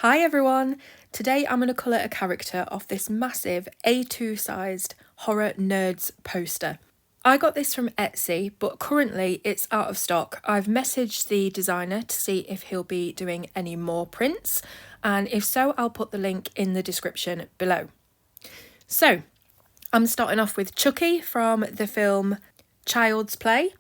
Hi everyone! Today I'm going to colour a character off this massive A2 sized Horror Nerds poster. I got this from Etsy, but currently it's out of stock. I've messaged the designer to see if he'll be doing any more prints, and if so, I'll put the link in the description below. So, I'm starting off with Chucky from the film Child's Play,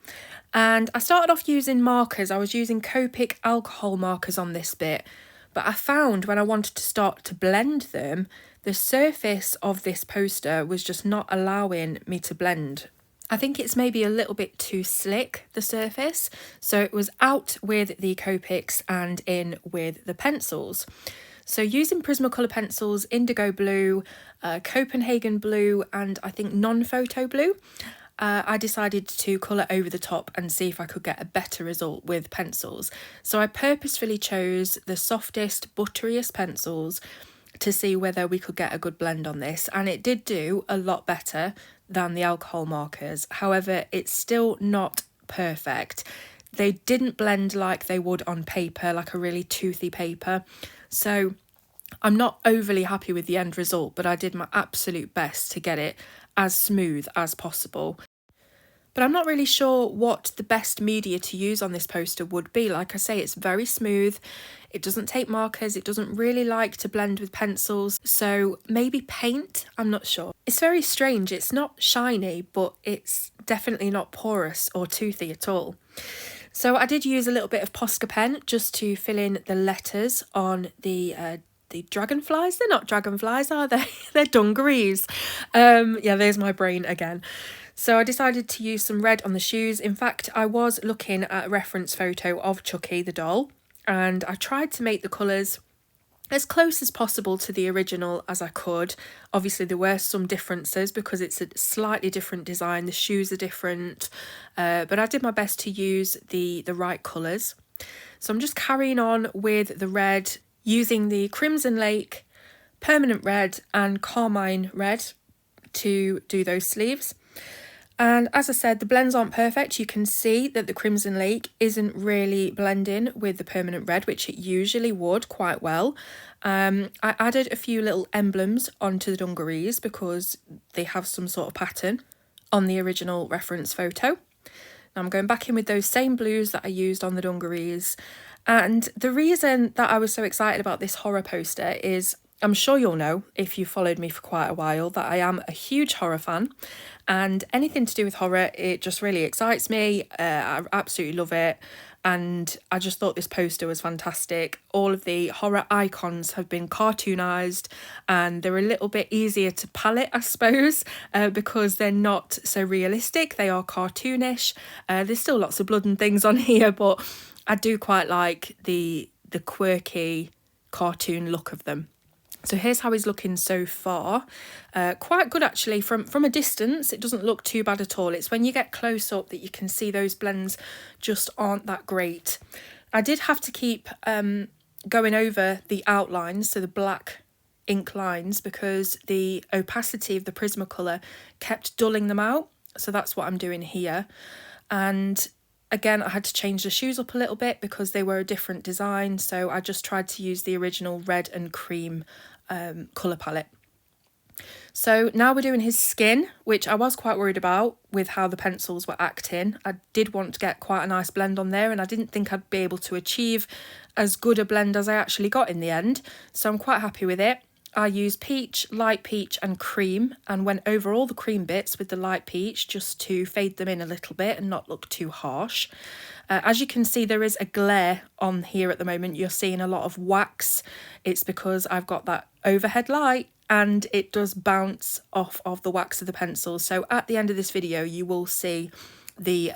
and I started off using markers. I was using Copic alcohol markers on this bit, but I found when I wanted to start to blend them, the surface of this poster was just not allowing me to blend. I think it's maybe a little bit too slick, the surface, so it was out with the Copics and in with the pencils. So using Prismacolor pencils, indigo blue, Copenhagen blue, and I think non-photo blue, I decided to colour over the top and see if I could get a better result with pencils. So I purposefully chose the softest, butteriest pencils to see whether we could get a good blend on this, and it did do a lot better than the alcohol markers. However, it's still not perfect. They didn't blend like they would on paper, like a really toothy paper. So I'm not overly happy with the end result, but I did my absolute best to get it as smooth as possible. But I'm not really sure what the best media to use on this poster would be. Like I say, it's very smooth. It doesn't take markers. It doesn't really like to blend with pencils. So maybe paint? I'm not sure. It's very strange. It's not shiny, but it's definitely not porous or toothy at all. So I did use a little bit of Posca pen just to fill in the letters on the dragonflies. They're not dragonflies, are they? They're dungarees. Yeah, there's my brain again. So I decided to use some red on the shoes. In fact, I was looking at a reference photo of Chucky the doll, and I tried to make the colours as close as possible to the original as I could. Obviously there were some differences because it's a slightly different design, the shoes are different, but I did my best to use the right colours. So I'm just carrying on with the red, using the Crimson Lake, Permanent Red and Carmine Red to do those sleeves. And as I said, the blends aren't perfect. You can see that the Crimson Lake isn't really blending with the Permanent Red, which it usually would quite well. I added a few little emblems onto the dungarees because they have some sort of pattern on the original reference photo. Now I'm going back in with those same blues that I used on the dungarees. And the reason that I was so excited about this horror poster is, I'm sure you'll know, if you've followed me for quite a while, that I am a huge horror fan, and anything to do with horror, it just really excites me. I absolutely love it, and I just thought this poster was fantastic. All of the horror icons have been cartoonised, and they're a little bit easier to palette, I suppose, because they're not so realistic. They are cartoonish. There's still lots of blood and things on here, but I do quite like the quirky cartoon look of them. So here's how he's looking so far. Quite good actually. From a distance, it doesn't look too bad at all. It's when you get close up that you can see those blends just aren't that great. I did have to keep going over the outlines, so the black ink lines, because the opacity of the Prismacolor kept dulling them out. So that's what I'm doing here. And again, I had to change the shoes up a little bit because they were a different design. So I just tried to use the original red and cream colour palette. So now we're doing his skin, which I was quite worried about with how the pencils were acting. I did want to get quite a nice blend on there, and I didn't think I'd be able to achieve as good a blend as I actually got in the end. So I'm quite happy with it. I used peach, light peach and cream, and went over all the cream bits with the light peach just to fade them in a little bit and not look too harsh. As you can see, there is a glare on here at the moment. You're seeing a lot of wax. It's because I've got that overhead light and it does bounce off of the wax of the pencil. So at the end of this video, you will see the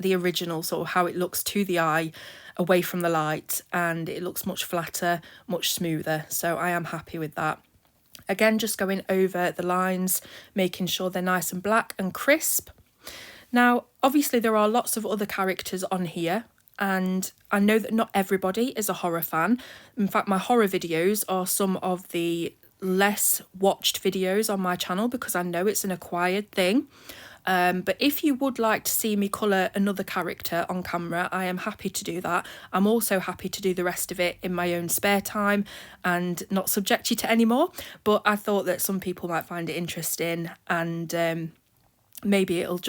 original sort of how it looks to the eye away from the light, and it looks much flatter, much smoother. So I am happy with that. Again, just going over the lines, making sure they're nice and black and crisp. Now, obviously there are lots of other characters on here, and I know that not everybody is a horror fan. In fact, my horror videos are some of the less watched videos on my channel because I know it's an acquired thing. But if you would like to see me colour another character on camera, I am happy to do that. I'm also happy to do the rest of it in my own spare time and not subject you to any more. But I thought that some people might find it interesting, and maybe it's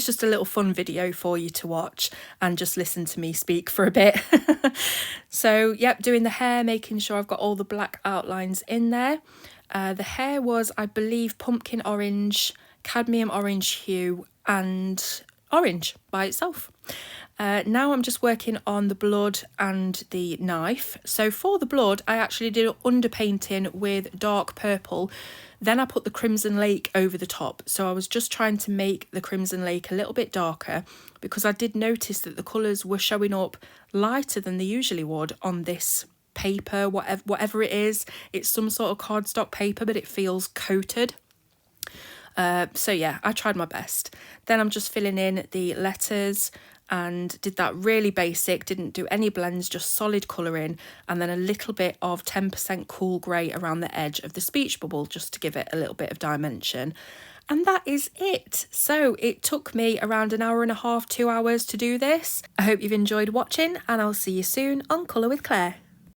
just a little fun video for you to watch and just listen to me speak for a bit. So yep, doing the hair, making sure I've got all the black outlines in there. The hair was, I believe, pumpkin orange, cadmium orange hue, and orange by itself. Now I'm just working on the blood and the knife. So for the blood, I actually did underpainting with dark purple. Then I put the Crimson Lake over the top. So I was just trying to make the Crimson Lake a little bit darker, because I did notice that the colours were showing up lighter than they usually would on this paper, whatever it is. It's some sort of cardstock paper, but it feels coated. So yeah, I tried my best. Then I'm just filling in the letters and did that really basic, didn't do any blends, just solid colouring, and then a little bit of 10% cool grey around the edge of the speech bubble just to give it a little bit of dimension. And that is it. So it took me around an hour and a half, 2 hours to do this. I hope you've enjoyed watching, and I'll see you soon on Colour with Claire.